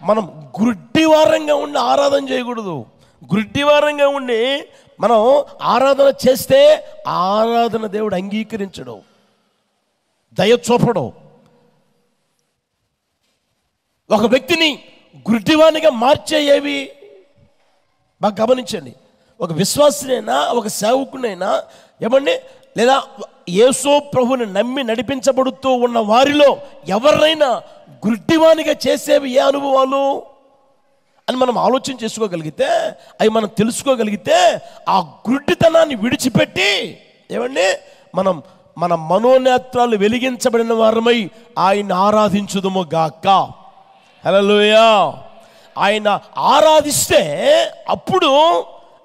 మనం గుడ్డివారంగా ఉండి ఆరాధన చేయకూడదు. గుడ్డివారంగా ఉండి మనం ఆరాధన చేస్తే ఆరాధన దేవుడు అంగీకరించడు, దయ చూపడు. ఒక వ్యక్తిని గుడ్డివానిగా మార్చే ఏవి బాగా గమనించండి. ఒక విశ్వాసునైనా ఒక సేవకునైనా ఏమండి, లేదా యేసు ప్రభుని నమ్మి నడిపించబడుతూ ఉన్న వారిలో ఎవరినైనా గుడ్డివానిగా చేసేవి ఏ అనుభవాలు అని మనం ఆలోచన చేసుకోగలిగితే, అవి మనం తెలుసుకోగలిగితే, ఆ గుడ్డితనాన్ని విడిచిపెట్టి ఏమండి మనం మన మనోనేత్రాలు వెలిగించబడిన వారమై ఆయన ఆరాధించుదుము గాక. హల్లెలూయా. ఆయన ఆరాధిస్తే అప్పుడు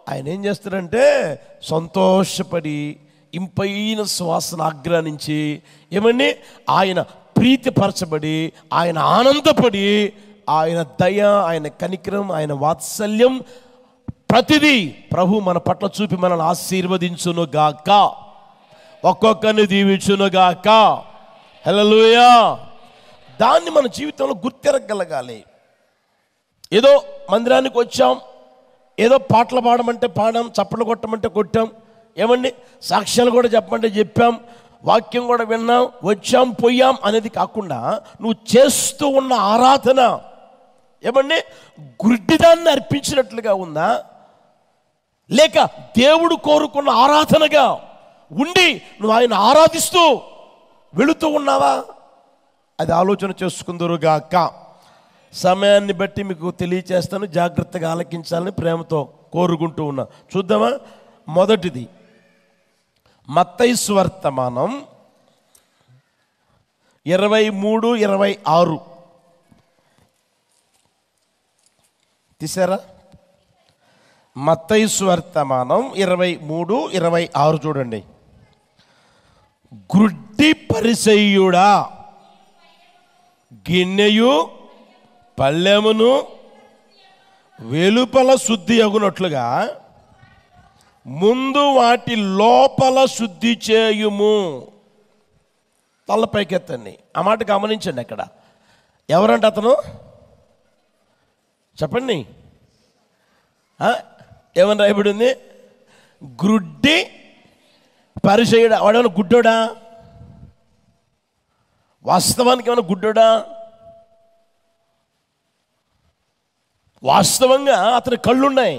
ఆయన ఏం చేస్తారంటే సంతోషపడి ఇంపైన సువాసన ఆగ్రానించి ఏమండి ఆయన ప్రీతిపరచబడి ఆయన ఆనందపడి ఆయన దయ, ఆయన కనికరం, ఆయన వాత్సల్యం ప్రతిదీ ప్రభు మన పట్ల చూపి మనల్ని ఆశీర్వదించును గాక, ఒక్కొక్కరిని దీవించును గాక. హల్లెలూయా. దాన్ని మన జీవితంలో గుర్తిరగలగాలి. ఏదో మందిరానికి వచ్చాం, ఏదో పాటలు పాడమంటే పాడాం, చప్పట్లు కొట్టమంటే కొట్టాం, ఏమండి సాక్ష్యాలు కూడా చెప్పమంటే చెప్పాం, వాక్యం కూడా విన్నాం, వచ్చాం పోయాం అనేది కాకుండా నువ్వు చేస్తూ ఉన్న ఆరాధన ఏమండి గుడ్డిదాన్ని అర్పించినట్లుగా ఉందా, లేక దేవుడు కోరుకున్న ఆరాధనగా ఉండి నువ్వు ఆయన ఆరాధిస్తూ వెళుతూ ఉన్నావా? అది ఆలోచన చేసుకుందురుగాక. సమయాన్ని బట్టి మీకు తెలియచేస్తాను, జాగ్రత్తగా ఆలకించాలని ప్రేమతో కోరుకుంటూ ఉన్నా. చూద్దామా? మొదటిది మత్తయి సువార్తమానం 23-26 తీసారా? మత్తయి సువార్తమానం 23-26 చూడండి. గుడ్డి పరిసయ్యుడా, గిన్నెయు పళ్ళెమును వెలుపల శుద్ధి అగునట్లుగా ముందు వాటి లోపల శుద్ధి చేయుము. తలపైకెత్తండి. ఆ మాట గమనించండి. అక్కడ ఎవరంటే అతను చెప్పండి. ఏమని రాయబడింది? గుడ్డి పరిసయ్యుడా. వాడేమైనా గుడ్డోడా? వాస్తవానికి ఏమైనా గుడ్డోడా? వాస్తవంగా అతని కళ్ళున్నాయి.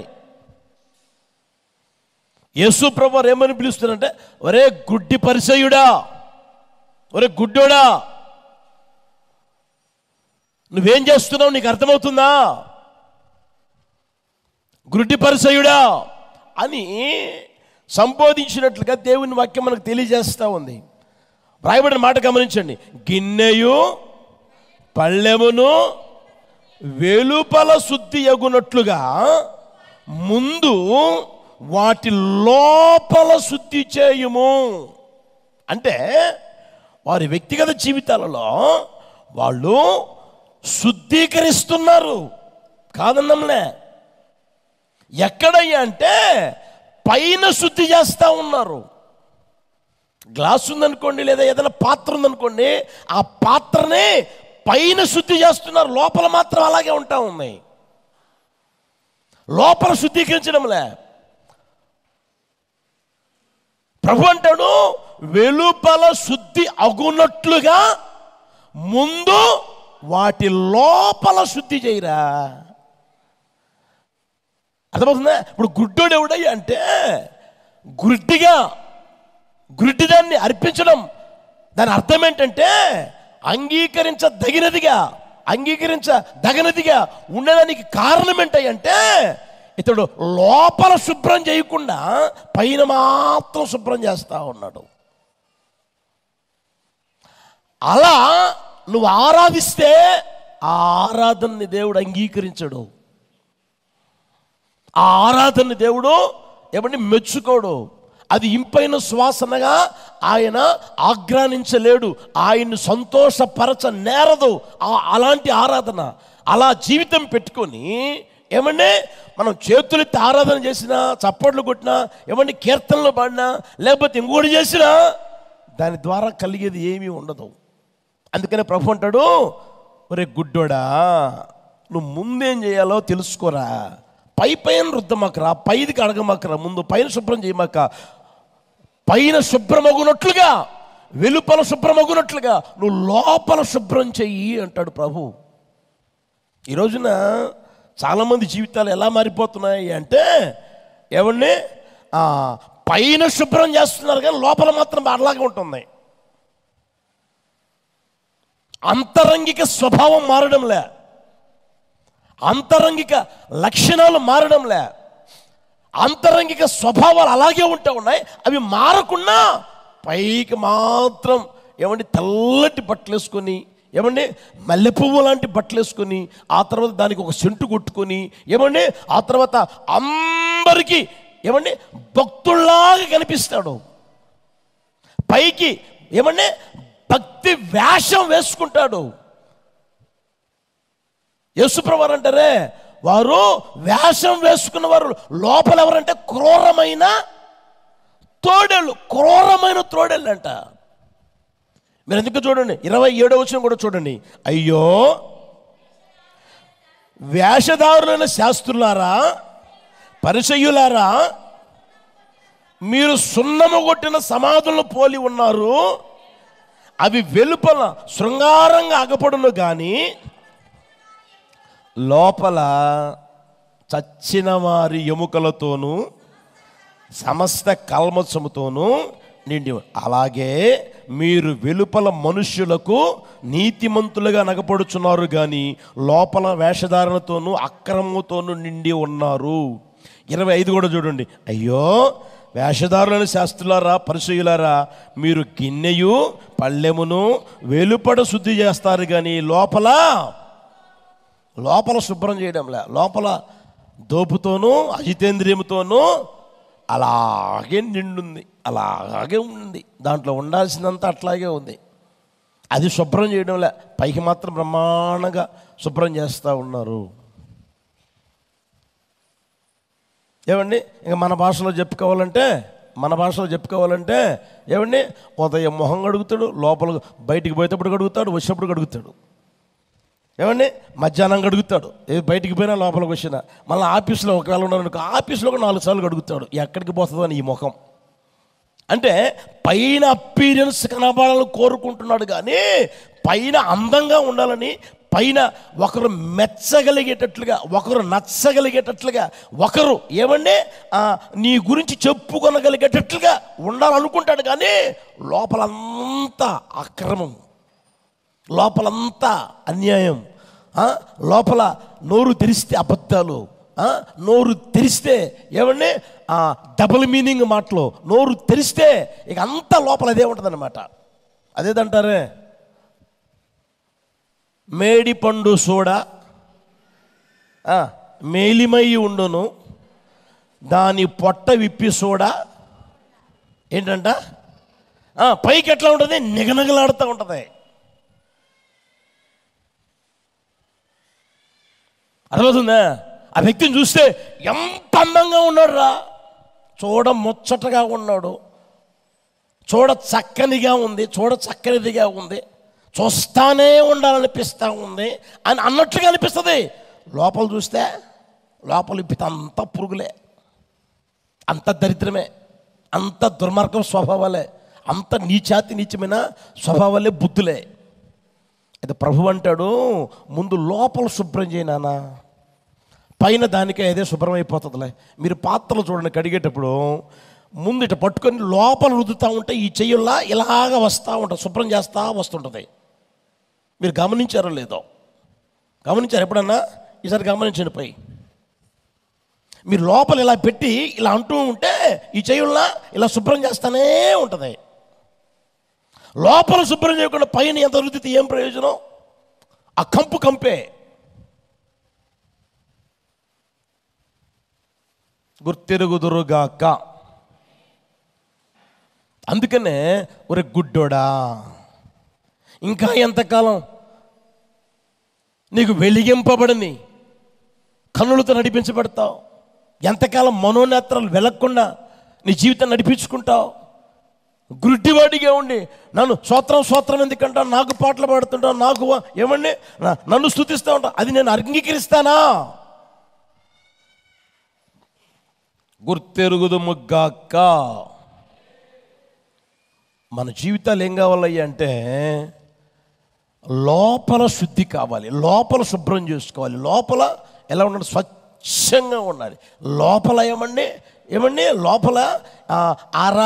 యేసు ప్రభువు ఏమని పిలుస్తున్నారంటే, ఒరే గుడ్డి పరిసయ్యుడా, ఒరే గుడ్డోడా, నువ్వేం చేస్తున్నావు నీకు అర్థమవుతుందా? గుడ్డి పరిసయ్యుడా అని సంబోధించినట్లుగా దేవుని వాక్యం మనకు తెలియజేస్తూ ఉంది. రాయబడిన మాట గమనించండి. గిన్నెయు పళ్ళెమును వెలుపల శుద్ధి అగునట్లుగా ముందు వాటి లోపల శుద్ధి చేయుము. అంటే వారి వ్యక్తిగత జీవితాలలో వాళ్ళు శుద్ధీకరిస్తున్నారు, కాదన్నంలే. ఎక్కడయ్యా అంటే పైన శుద్ధి చేస్తూ ఉన్నారు. గ్లాస్ ఉందనుకోండి, లేదా ఏదైనా పాత్ర ఉందనుకోండి, ఆ పాత్రనే పైన శుద్ధి చేస్తున్నారు, లోపల మాత్రం అలాగే ఉంటా ఉన్నాయి. లోపల శుద్ధీకరించడంలే. ప్రభు అంటాడు, వెలుపల శుద్ధి అగునట్లుగా ముందు వాటి లోపల శుద్ధి చేయరా. అర్థమవుతుందా? ఇప్పుడు గుడ్డోడు ఎవడయ్యా అంటే గుడ్డిదాన్ని అర్పించడం. దాని అర్థం ఏంటంటే అంగీకరించదగినదిగా ఉండడానికి కారణం ఏంటంటే ఇతడు లోపల శుభ్రం చేయకుండా పైన మాత్రం శుభ్రం చేస్తా ఉన్నాడు. అలా నువ్వు ఆరాధిస్తే ఆ ఆరాధనని దేవుడు అంగీకరించడు, ఆ ఆరాధనని దేవుడు ఏమంటే మెచ్చుకోడు. అది ఇంపైన సువాసనగా ఆయన ఆగ్రానించలేడు, ఆయన్ని సంతోషపరచ నేరదు అలాంటి ఆరాధన. అలా జీవితం పెట్టుకొని ఏమంటే మనం చేతులెత్తి ఆరాధన చేసినా, చప్పట్లు కొట్టినా, ఏమంటే కీర్తనలు పాడినా, లేకపోతే ఇంకోటి చేసినా దాని ద్వారా కలిగేది ఏమీ ఉండదు. అందుకనే ప్రభు అంటాడు, ఒరే గుడ్డోడా, నువ్వు ముందేం చేయాలో తెలుసుకోరా. పైన రుద్దమాకరా, పైదికి అడగమాకరా, ముందు పైన శుభ్రం చేయమాక. పైన శుభ్రమగునట్లుగా, వెలుపల శుభ్రమగునట్లుగా నువ్వు లోపల శుభ్రం చెయ్యి అంటాడు ప్రభు. ఈ రోజున చాలామంది జీవితాలు ఎలా మారిపోతున్నాయి అంటే, ఏమండి, పైన శుభ్రం చేస్తున్నారు కానీ లోపల మాత్రం అలాగే ఉంటుంది. అంతరంగిక స్వభావం మారడంలే, అంతరంగిక లక్షణాలు మారడంలే, అంతరంగిక స్వభావాలు అలాగే ఉన్నాయి. అవి మారకుండా పైకి మాత్రం ఏమండి తెల్లటి బట్టలు వేసుకొని, ఏమండి మల్లె పువ్వు లాంటి బట్టలు వేసుకొని, ఆ తర్వాత దానికి ఒక సెంటు కొట్టుకొని, ఏమండి ఆ తర్వాత అందరికీ ఏమండి భక్తుల్లాగా కనిపిస్తాడు. పైకి ఏమండి భక్తి వేషం వేసుకుంటాడు. యేసుప్రభువారు అంటారే, వారు వేషం వేసుకున్న వారు లోపల ఎవరంటే క్రూరమైన తోడేళ్ళు అంట. మీరు ఎందుకు చూడండి 27వ వచనం కూడా చూడండి. అయ్యో వేషధారులైన శాస్త్రులారా, పరిసయ్యులారా, మీరు సున్నము కొట్టిన సమాధులను పోలి ఉన్నారు. అవి వెలుపల శృంగారంగా అగపడును కానీ లోపల చచ్చిన వారి ఎముకలతోనూ సమస్త కల్మషముతోనూ నిండి. అలాగే మీరు వెలుపల మనుష్యులకు నీతిమంతులుగా నగపడుచున్నారు కానీ లోపల వేషధారణతోనూ అక్రమముతోనూ నిండి ఉన్నారు. 25 కూడా చూడండి. అయ్యో వేషధారులైన శాస్త్రులారా, పరిసయ్యులారా, మీరు గిన్నెయు పళ్ళెమును వెలుపడ శుద్ధి చేస్తారు కానీ లోపల శుభ్రం చేయడంలే. లోపల దోపుతోనూ అజితేంద్రియముతోనూ అలాగే నిండుంది, అలాగే ఉంది. దాంట్లో ఉండాల్సిందంతా అట్లాగే ఉంది. అది శుభ్రం చేయడంలే, పైకి మాత్రం బ్రహ్మాండంగా శుభ్రం చేస్తూ ఉన్నారు. ఏమండి, ఇంకా మన భాషలో చెప్పుకోవాలంటే ఏమండి, ఉదయం మొహం కడుగుతాడు, లోపల బయటికి పోయేటప్పుడు కడుగుతాడు, వచ్చేటప్పుడు కడుగుతాడు. ఏమండి మధ్యాహ్నం కడుగుతాడు, బయటికి పోయినా లోపలికి వచ్చినా. మళ్ళీ ఆఫీస్లో ఒకవేళ ఉన్నారనుకో, ఆఫీస్లో ఒక 4 సార్లు కడుగుతాడు. ఎక్కడికి పోతుందని ఈ ముఖం అంటే పైన అపీరియన్స్ కనబడాలని కోరుకుంటున్నాడు కానీ పైన అందంగా ఉండాలని, పైన ఒకరు మెచ్చగలిగేటట్లుగా, ఒకరు నచ్చగలిగేటట్లుగా, ఒకరు ఏమండి నీ గురించి చెప్పుకొనగలిగేటట్లుగా ఉండాలనుకుంటాడు కానీ లోపలంతా అక్రమం, లోపలంతా అన్యాయం, లోపల నోరు తెరిస్తే అబద్ధాలు, నోరు తెరిస్తే ఏమండి డబుల్ మీనింగ్ మాటలు, నోరు తెరిస్తే ఇక అంతా లోపల అదే ఉంటుంది అన్నమాట. అదేదంటారే, మేడి పండు సోడా మేలిమై ఉండును, దాని పొట్ట విప్పి సోడా ఏంటంట పైకి ఎట్లా ఉంటుంది, నిగనగలాడుతూ ఉంటుంది. అర్థమవుతుందా? ఆ వ్యక్తిని చూస్తే ఎంత అందంగా ఉన్నాడు రా, చూడ ముచ్చటగా ఉన్నాడు, చూడ చక్కనిగా ఉంది, చూడ చక్కనిదిగా ఉంది, చూస్తానే ఉండాలనిపిస్తూ ఉంది అని అన్నట్లుగా అనిపిస్తుంది. లోపల చూస్తే లోపల ఇప్పితే అంత పురుగులే, అంత దరిద్రమే, అంత దుర్మార్గం స్వభావాలే, అంత నీచమైన స్వభావాలే, బుద్ధులే. అయితే ప్రభు అంటాడు, ముందు లోపల శుభ్రం చేయనా, పైన దానికే అదే శుభ్రం అయిపోతుందిలే. మీరు పాత్రలు చూడండి, కడిగేటప్పుడు ముందు ఇట పట్టుకొని లోపల రుద్దుతూ ఉంటే ఈ చెయ్యుల్లా ఇలాగ వస్తూ ఉంటుంది, శుభ్రం చేస్తూ వస్తుంటుంది. మీరు గమనించారో లేదో, గమనించారు ఎప్పుడన్నా? ఈసారి గమనించండి. పై మీరు లోపల ఇలా పెట్టి ఇలా అంటూ ఉంటే ఈ చెయ్యుల్లా ఇలా శుభ్రం చేస్తూనే ఉంటుంది. లోపల శుభ్రం చేయకుండా పైన ఎంత రుద్దితే ఏం ప్రయోజనం? ఆ కంపే. గుర్తెరుగుదురుగాక. అందుకనే ఒరే గుడ్డోడా, ఇంకా ఎంతకాలం నీకు వెలిగింపబడని కన్నులతో నడిపించబడతావు? ఎంతకాలం మనోనేత్రాలు వెలగకుండా నీ జీవితం నడిపించుకుంటావు? గుడ్డివాడిగా ఉండి నన్ను స్తోత్రం స్తోత్రం ఎందుకంటా, నాకు పాటలు పాడుతుంటా, నాకు ఏమండి నన్ను స్తుతిస్తూ ఉంటా, అది నేను అంగీకరిస్తానా? గుర్తెరుగుదుముగాక. మన జీవితాలు ఏం కావాలయ్యా అంటే లోపల శుద్ధి కావాలి, లోపల శుభ్రం చేసుకోవాలి, లోపల ఎలా ఉండాలి? స్వచ్ఛంగా ఉండాలి. లోపల ఏమండి లోపల అర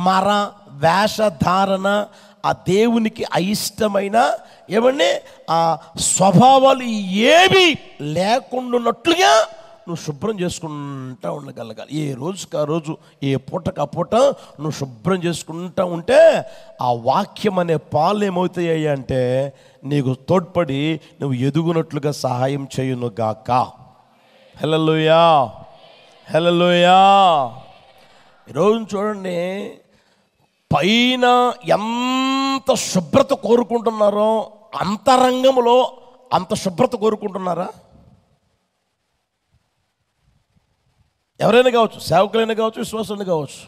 మర వేషధారణ, ఆ దేవునికి అయిష్టమైన ఏమండి ఆ స్వభావాలు ఏవి లేకుండాన్నట్లుగా నువ్వు శుభ్రం చేసుకుంటూ ఉండగలగాలి. ఏ రోజుకి ఆ రోజు, ఏ పూటకు ఆ పూట నువ్వు శుభ్రం చేసుకుంటూ ఉంటే ఆ వాక్యం అనే పాలు ఏమవుతాయి అంటే నీకు తోడ్పడి నువ్వు ఎదుగునట్లుగా సహాయం చేయును గాక. హల్లెలూయా, హల్లెలూయా. ఈరోజు చూడండి, పైన ఎంత శుభ్రత కోరుకుంటున్నారో అంతరంగంలో అంత శుభ్రత కోరుకుంటున్నారా? ఎవరైనా కావచ్చు, సేవకులైనా కావచ్చు, విశ్వాసులైనా కావచ్చు.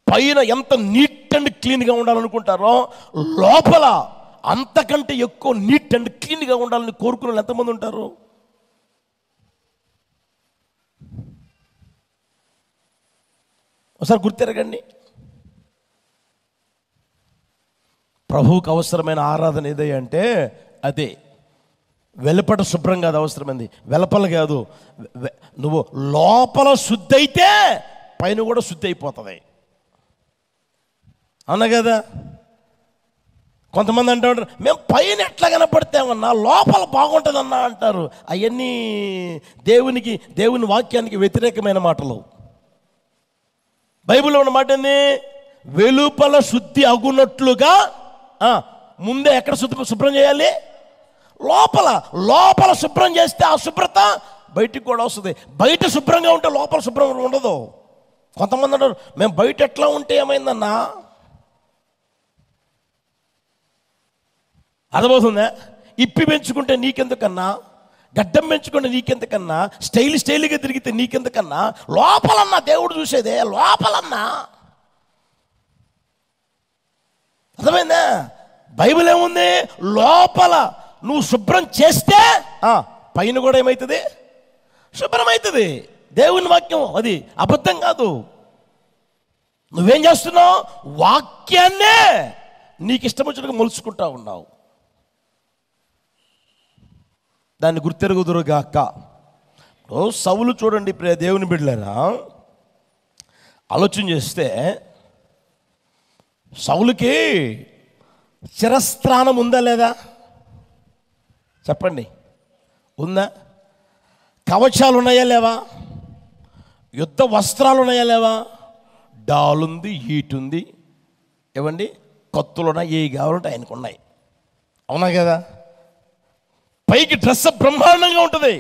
పైన ఎంత నీట్ అండ్ క్లీన్గా ఉండాలనుకుంటారో లోపల అంతకంటే ఎక్కువ నీట్ అండ్ క్లీన్గా ఉండాలని కోరుకునే వాళ్ళు ఎంతమంది ఉంటారు? ఒకసారి గుర్తెరగండి. ప్రభువుకు అవసరమైన ఆరాధన ఏదంటే అదే. వెలుపట శుభ్రం కాదు అవసరమైంది, వెలపల కాదు. నువ్వు లోపల శుద్ధి అయితే పైన కూడా శుద్ధి అయిపోతుంది. అవునా కదా? కొంతమంది అంటూ ఉంటారు, మేము పైన ఎట్లా కనపడతామన్నా లోపల బాగుంటుందన్నా అంటారు. అవన్నీ దేవుని వాక్యానికి వ్యతిరేకమైన మాటలు. బైబిల్లో ఉన్న మాట ఏంది? వెలుపల శుద్ధి అగునట్లుగా ముందే ఎక్కడ శుభ్రం చేయాలి? లోపల శుభ్రం చేస్తే ఆ శుభ్రత బయటికి కూడా వస్తుంది. బయట శుభ్రంగా ఉంటే లోపల శుభ్రం ఉండదు. కొంతమంది అంటారు, మేము బయట ఎట్లా ఉంటే ఏమైందన్నా? అర్థమవుతుందా? ఇప్పి పెంచుకుంటే నీకెందుకన్నా, గడ్డం పెంచుకుంటే నీకెందుకన్నా, స్టైల్గా తిరిగితే నీకెందుకన్నా? లోపలన్నా దేవుడు చూసేదే, లోపలన్నా. అర్థమైందా? బైబిల్ ఏముంది? లోపల నువ్వు శుభ్రం చేస్తే పైన కూడా ఏమవుతుంది? శుభ్రమవుతుంది. దేవుని వాక్యం అది అబద్ధం కాదు. నువ్వేం చేస్తున్నావు? వాక్యాన్నే నీకు ఇష్టం వచ్చినట్టుగా మొలుచుకుంటా ఉన్నావు. దాన్ని గుర్తెరుగుదురుగాక. సౌలు చూడండి, దేవుని బిడ్డలారా, ఆలోచన చేస్తే సౌలుకి శిరస్త్రాణం ఉందా లేదా? చెప్పండి, ఉందా? కవచాలు ఉన్నాయా లేవా? యుద్ధ వస్త్రాలు ఉన్నాయా లేవా? డాలుంది, ఈటుంది, ఏమండి కత్తులు ఉన్నాయి, ఏ కావాలంటే ఆయనకు ఉన్నాయి. అవునా కదా? పైకి డ్రెస్ బ్రహ్మాండంగా ఉంటుంది,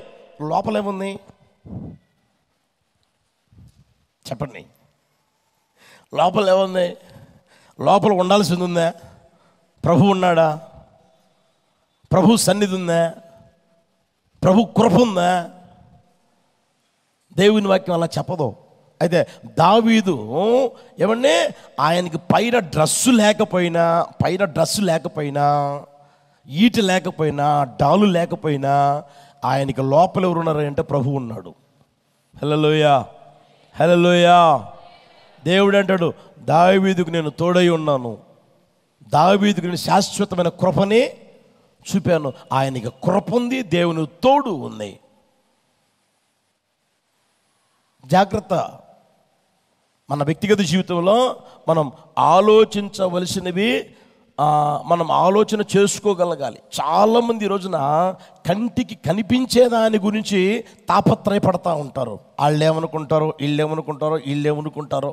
లోపల ఏముంది చెప్పండి? లోపల ఏముంది? లోపల ఉండాల్సింది ఉందా? ప్రభు ఉన్నాడా? ప్రభు సన్నిధి ఉందా? ప్రభు కృప ఉందా? దేవుని వాక్యం అలా చెప్పదు. అయితే దావీదు ఏమండి ఆయనకి పైన డ్రెస్సు లేకపోయినా ఈట లేకపోయినా డాలు లేకపోయినా ఆయనకి లోపల ఎవరున్నారు అంటే ప్రభు ఉన్నాడు. హల్లెలూయా, హల్లెలూయా. దేవుడు అంటాడు, దావీదుకు నేను తోడై ఉన్నాను, దావీదుకు నేను శాశ్వతమైన కృపని చూపాను. ఆయనకి కృప ఉంది, దేవుని తోడు ఉంది. జాగ్రత్త. మన వ్యక్తిగత జీవితంలో మనం ఆలోచించవలసినవి మనం ఆలోచన చేసుకోగలగాలి. చాలామంది ఈ రోజున కంటికి కనిపించే దాని గురించి తాపత్రయపడతా ఉంటారు. వీళ్ళేమనుకుంటారో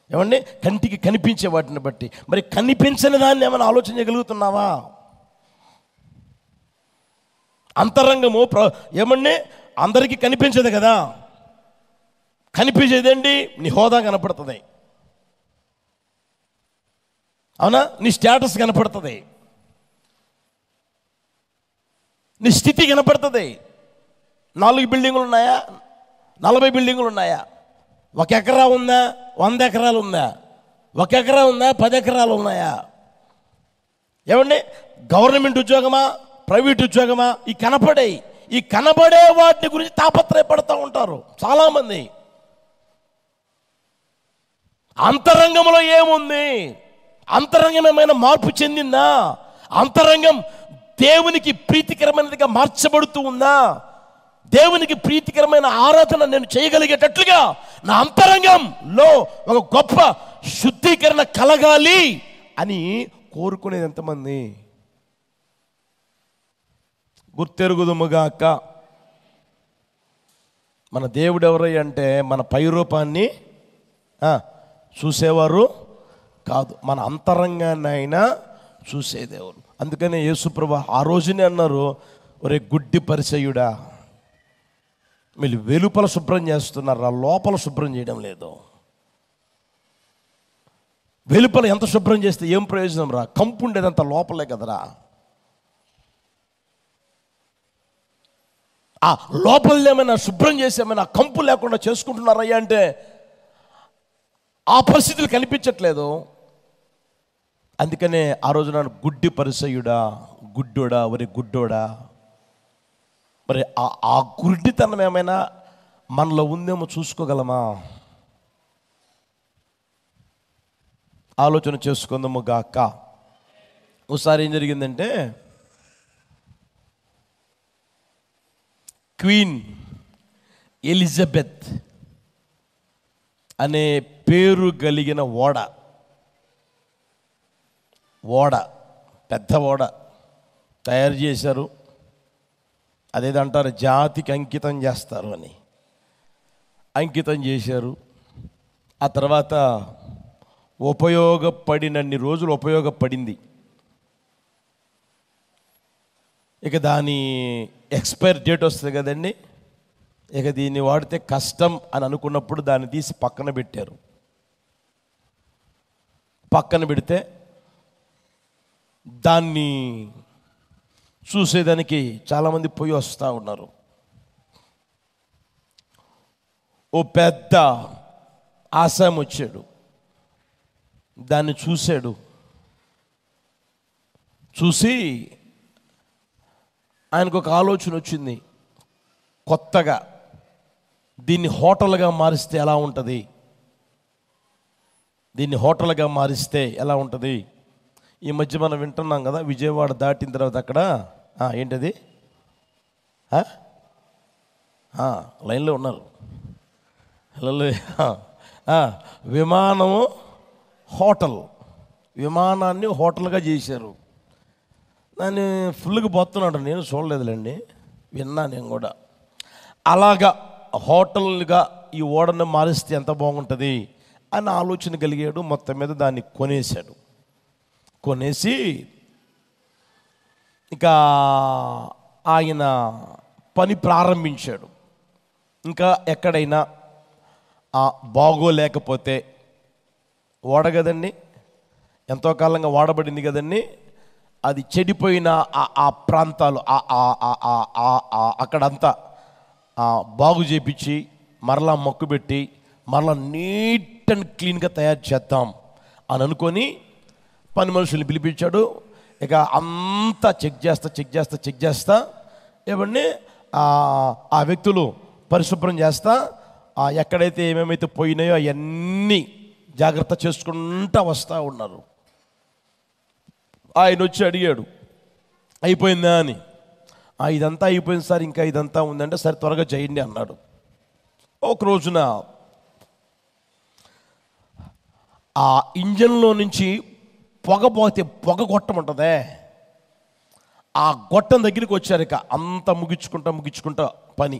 ఏమండి కంటికి కనిపించే వాటిని బట్టి. మరి కనిపించని దాన్ని ఏమైనా ఆలోచన చేయగలుగుతున్నావా? అంతరంగము ఏమండి అందరికీ కనిపించదు కదా. కనిపించేదేంటి? నీ హోదా కనపడుతుంది, అవునా? నీ స్టేటస్ కనపడుతుంది, నీ స్థితి కనపడుతుంది. 4 బిల్డింగులు ఉన్నాయా? 40 బిల్డింగులు ఉన్నాయా? 1 ఎకరా ఉందా? 100 ఎకరాలు ఉందా? 1 ఎకరా ఉందా, 10 ఎకరాలు ఉన్నాయా? ఏమండి, గవర్నమెంట్ ఉద్యోగమా, ప్రైవేట్ ఉద్యోగమా? ఈ కనబడే వాటి గురించి తాపత్రయపడుతూ ఉంటారు చాలామంది. అంతరంగంలో ఏముంది? అంతరంగం ఏమైనా మార్పు చెందిందా? అంతరంగం దేవునికి ప్రీతికరమైనదిగా మార్చబడుతూ ఉందా? దేవునికి ప్రీతికరమైన ఆరాధన నేను చేయగలిగేటట్లుగా నా అంతరంగంలో ఒక గొప్ప శుద్ధీకరణ కలగాలి అని కోరుకునేది ఎంతమంది? గుర్తెరుగుదుముగాక. మన దేవుడు ఎవరై అంటే మన పై రూపాన్ని చూసేవారు కాదు, మన అంతరంగాన్ని అయినా చూసే దేవుడు. అందుకనే యేసుప్రభు ఆ రోజునే అన్నారు, ఒరే గుడ్డి పరిసయ్యుడా, మీరు వెలుపల శుభ్రం చేస్తున్నారా, లోపల శుభ్రం చేయడం లేదు. వెలుపల ఎంత శుభ్రం చేస్తే ఏం ప్రయోజనం రా? కంపు ఉండేదంత లోపలే కదరా. ఆ లోపల ఏమైనా శుభ్రం చేసి ఏమైనా కంపు లేకుండా చేసుకుంటున్నారయ్యా అంటే ఆ పరిస్థితులు కనిపించట్లేదు. అందుకనే ఆ రోజు నాడు గుడ్డి పరిసయ్యుడా, గుడ్డోడా, ఒరే గుడ్డోడా. మరి ఆ గుడ్డితనం ఏమైనా మనలో ఉందేమో చూసుకోగలమా? ఆలోచన చేసుకుందాము గాక. ఒకసారి ఏం జరిగిందంటే, క్వీన్ ఎలిజబెత్ అనే పేరు కలిగిన పెద్ద ఓడ తయారు చేశారు. అదేదంటారు, జాతికి అంకితం చేస్తారు అని అంకితం చేశారు. ఆ తర్వాత ఉపయోగపడినన్ని రోజులు ఉపయోగపడింది. ఇక దాని ఎక్స్పైర్ డేట్ వస్తుంది కదండి. ఇక దీన్ని వాడితే కష్టం అని అనుకున్నప్పుడు దాన్ని తీసి పక్కన పెట్టారు. పక్కన పెడితే దాన్ని చూసేదానికి చాలామంది పోయి వస్తూ ఉన్నారు. ఓ పెద్ద ఆసాం వచ్చాడు, దాన్ని చూశాడు. చూసి ఆయనకు ఒక ఆలోచన వచ్చింది, కొత్తగా దీన్ని హోటల్గా మారిస్తే ఎలా ఉంటుంది, ఈ మధ్య మనం వింటున్నాం కదా, విజయవాడ దాటిన తర్వాత అక్కడ ఏంటది, లైన్లో ఉన్నారు, విమానము విమానాన్ని హోటల్గా చేశారు. దాన్ని ఫుల్గా పోతున్నాడు, నేను చూడలేదులేండి, విన్నా నేను కూడా. అలాగా హోటల్గా ఈ ఓడను మారిస్తే ఎంత బాగుంటుంది అని ఆలోచన కలిగాడు. మొత్తం మీద దాన్ని కొనేసి ఇక ఆయన పని ప్రారంభించాడు. ఇంకా ఎక్కడైనా బాగోలేకపోతే, ఓడ కదండి, ఎంతో కాలంగా వాడబడింది కదండి, అది చెడిపోయిన ఆ ప్రాంతాలు అక్కడంతా బాగు చేపించి మరలా మొక్కుబెట్టి మరలా నీట్ అండ్ క్లీన్గా తయారు చేద్దాం అని అనుకొని పని మనుషుల్ని పిలిపించాడు. ఇక అంతా చెక్ చేస్తా ఏమండి ఆ వ్యక్తులు పరిశుభ్రం చేస్తా ఎక్కడైతే ఏమేమైతే పోయినాయో అవన్నీ జాగ్రత్త చేసుకుంటూ వస్తూ ఉన్నారు. ఆయన వచ్చి అడిగాడు, అయిపోయిందా అని. ఇదంతా అయిపోయింది సార్, ఇంకా ఇదంతా ఉందంటే సరే త్వరగా చేయండి అన్నాడు. ఒక రోజున ఆ ఇంజన్లో నుంచి పొగ గొట్టం ఉంటుందే, ఆ గొట్టం దగ్గరికి వచ్చారు. ఇక అంతా ముగించుకుంటా పని.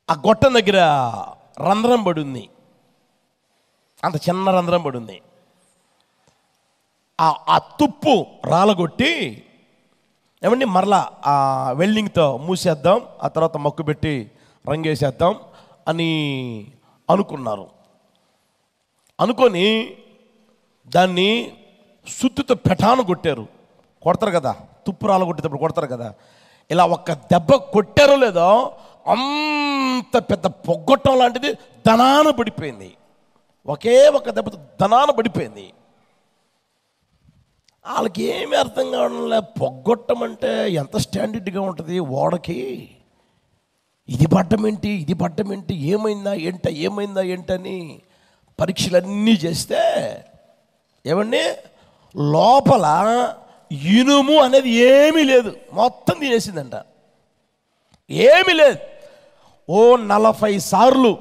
ఆ గొట్టం దగ్గర రంధ్రం పడి ఉంది, అంత చిన్న రంధ్రం పడి ఉంది. ఆ తుప్పు రాలగొట్టి ఏమండి మరలా ఆ వెల్డింగ్తో మూసేద్దాం, ఆ తర్వాత మక్కు పెట్టి రంగేసేద్దాం అని అనుకొని దాన్ని సుత్తితో పెటాను కొడతారు కదా, తుప్పు రాలగొట్టేటప్పుడు కొడతారు కదా, ఇలా ఒక్క దెబ్బ కొట్టారో లేదో అంత పెద్ద పొగ్గొట్టం లాంటిది దనాన పడిపోయింది. ఒకే ఒక దెబ్బతో ధనాన పడిపోయింది. వాళ్ళకి ఏమీ అర్థం కావడంలే. పొగ్గొట్టమంటే ఎంత స్టాండర్డ్గా ఉంటుంది ఓడకి. ఇది పడ్డం ఏంటి ఏమైందా ఏంటని పరీక్షలన్నీ చేస్తే ఏమండి లోపల ఇనుము అనేది ఏమీ లేదు, మొత్తం తినేసిందంట. ఏమీ లేదు. ఓ 40 సార్లు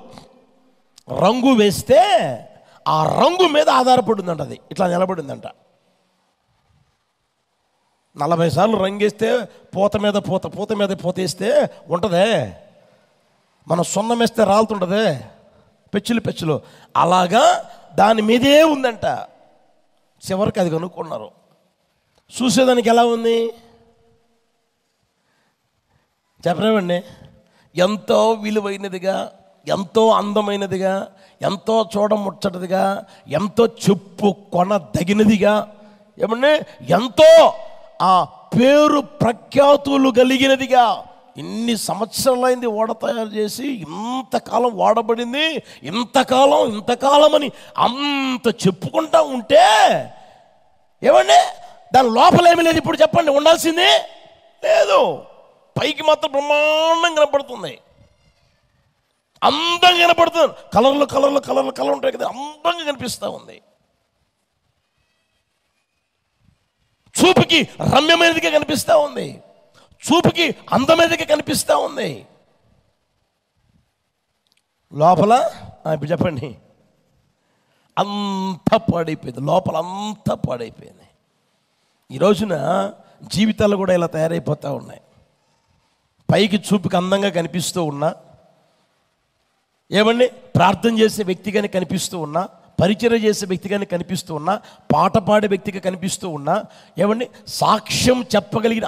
రంగు వేస్తే ఆ రంగు మీద ఆధారపడిందంట. అది ఇట్లా నిలబడిందంట. 40 సార్లు రంగు వేస్తే పూత మీద పూత వేస్తే ఉంటుందే, మనం సున్నం వేస్తే రాలుతుంటుందే పెచ్చులు. అలాగా దాని మీదే ఉందంట. చివరికి అది కనుక్కున్నారు. చూసేదానికి ఎలా ఉంది చెప్పలేమండి. ఎంతో విలువైనదిగా, ఎంతో అందమైనదిగా, ఎంతో చూడముచ్చటదిగా, ఎంతో చెప్పు కొనదగినదిగా, ఏమండి ఎంతో ఆ పేరు ప్రఖ్యాతులు కలిగినదిగా. ఇన్ని సంవత్సరాలైంది ఓడ తయారు చేసి, ఇంతకాలం వాడబడింది, ఇంతకాలం అని అంత చెప్పుకుంటా ఉంటే ఏమండి దాని లోపల ఏమీ లేదు. ఇప్పుడు చెప్పండి, ఉండాల్సింది లేదు. పైకి మాత్రం బ్రహ్మాండంగా కనపడుతుంది, అందంగా కనపడుతుంది. కలర్లు ఉంటాయి కదా, అందంగా కనిపిస్తూ ఉంది. చూపుకి రమ్యమైనదిగా కనిపిస్తూ ఉంది, చూపుకి అందమైనదిగా కనిపిస్తూ ఉంది. లోపల ఇప్పుడు చెప్పండి అంతా పాడైపోయింది. లోపల అంతా పాడైపోయింది. ఈ రోజున జీవితాలు కూడా ఇలా తయారైపోతూ ఉన్నాయి. పైకి చూపుకి అందంగా కనిపిస్తూ ఉన్నా, ఏమండి ప్రార్థన చేసే వ్యక్తిగానే కనిపిస్తూ ఉన్నా, పరిచర్య చేసే వ్యక్తిగానే కనిపిస్తూ ఉన్నా, పాట పాడే వ్యక్తిగా కనిపిస్తూ ఉన్నా, ఏమండి సాక్ష్యం చెప్పగలిగిన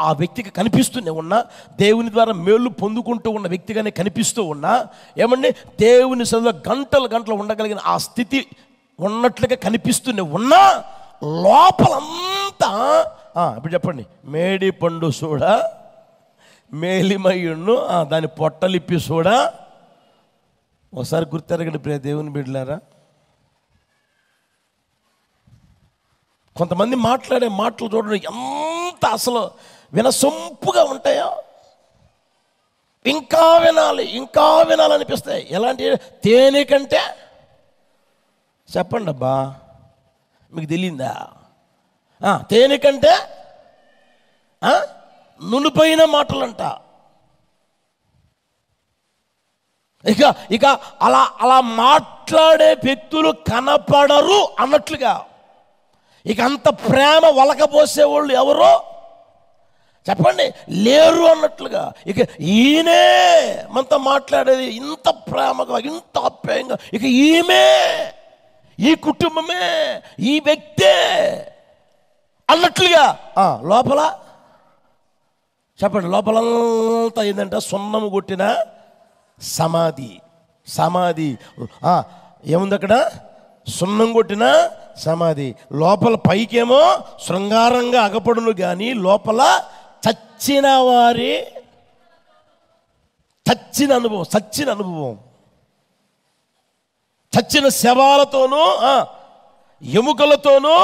ఆ వ్యక్తిగా కనిపిస్తూనే ఉన్నా, దేవుని ద్వారా మేలు పొందుకుంటూ ఉన్న వ్యక్తిగానే కనిపిస్తూ ఉన్నా, ఏమండి దేవుని సన్నిధిలో గంటలు ఉండగలిగిన ఆ స్థితి ఉన్నట్లుగా కనిపిస్తూనే ఉన్నా, లోపలంతా ఇప్పుడు చెప్పండి మేడి పండు చూడా మేలిమయ్యును దాని పొట్టలిప్పి చూడా. ఒకసారి గుర్తెరగండి ప్రియ దేవుని బిడ్డలారా. కొంతమంది మాట్లాడే మాటలు చూడండి ఎంత అసలు వినసొంపుగా ఉంటాయో. ఇంకా వినాలనిపిస్తాయి. ఎలాంటి తేనె కంటే చెప్పండి అబ్బా, మీకు తెలియందా? తేనె కంటే నునుపైన మాటలంట. ఇక అలా మాట్లాడే వ్యక్తులు కనపడరు అన్నట్లుగా. ఇక అంత ప్రేమ వలకపోసేవాళ్ళు ఎవరో చెప్పండి లేరు అన్నట్లుగా. ఇక ఈయనే మనతో మాట్లాడేది ఇంత ప్రేమగా, ఇంత ఆప్యాయంగా. ఇక ఈమె, ఈ కుటుంబమే, ఈ వ్యక్తే అన్నట్లుగా. లోపల చెప్పండి లోపలంతా ఏంటంటే సున్నము కొట్టిన సమాధి. ఏముంది అక్కడ? సున్నం కొట్టిన సమాధి. లోపల పైకేమో శృంగారంగా అగపడును కానీ లోపల చచ్చిన వారి చచ్చిన అనుభవం, చచ్చిన శవాలతోనూ ఎముకలతోనూ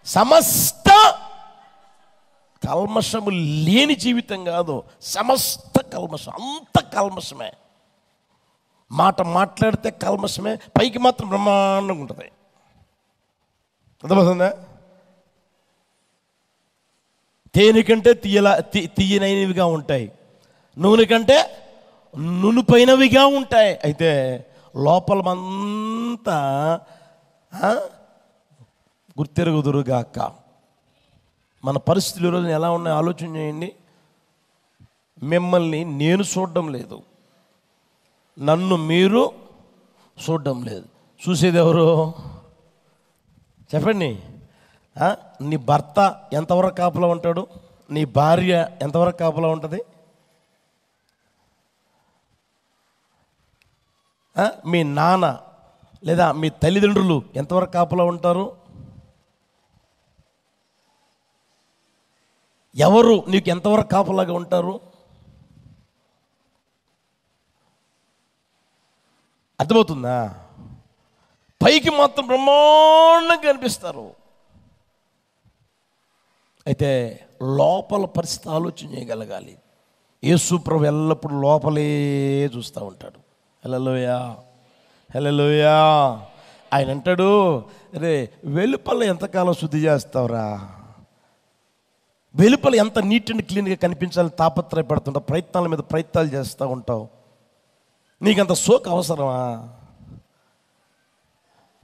సమస్త కల్మషము లేని జీవితం కాదు, సమస్త కల్మషం, అంత కల్మషమే. మాట్లాడితే కల్మషమే, పైకి మాత్రం బ్రహ్మాండంగా ఉంటుంది. అర్థమవుతుందా? తేనె కంటే తీయనైనవిగా ఉంటాయి, నూనె కంటే నునుపైనవిగా ఉంటాయి. అయితే లోపలమంతా గుర్తెరుగుదురుగాక. మన పరిస్థితులు ఈరోజు ఎలా ఉన్నాయో ఆలోచన చేయండి. మిమ్మల్ని నేను చూడడం లేదు, నన్ను మీరు చూడడం లేదు. చూసేది ఎవరు చెప్పండి? నీ భర్త ఎంతవరకు కాపలా ఉంటాడు? నీ భార్య ఎంతవరకు కాపలా ఉంటుంది? మీ నాన్న లేదా మీ తల్లిదండ్రులు ఎంతవరకు కాపలా ఉంటారు? ఎవరు నీకు ఎంతవరకు కాపలాగా ఉంటారు? అర్థమవుతుందా? పైకి మాత్రం బ్రహ్మాండంగా కనిపిస్తారు. అయితే లోపల పరిస్థితి ఆలోచన చేయగలగాలి. యేసు ప్రభు ఎల్లప్పుడూ లోపలే చూస్తూ ఉంటాడు. హల్లెలూయా, హల్లెలూయా. ఆయన అంటాడు, రే వెలుపల ఎంతకాలం శుద్ధి చేస్తావురా, వెలుపల ఎంత నీట్ అండ్ క్లీన్గా కనిపించాలని తాపత్రయపడుతుంటావు, ప్రయత్నాల మీద ప్రయత్నాలు చేస్తూ ఉంటావు, నీకంత సోకు అవసరమా?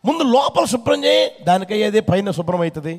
ముందు లోపల శుభ్రం చేయి, దానికయ్యేదే పైన శుభ్రం అవుతుంది.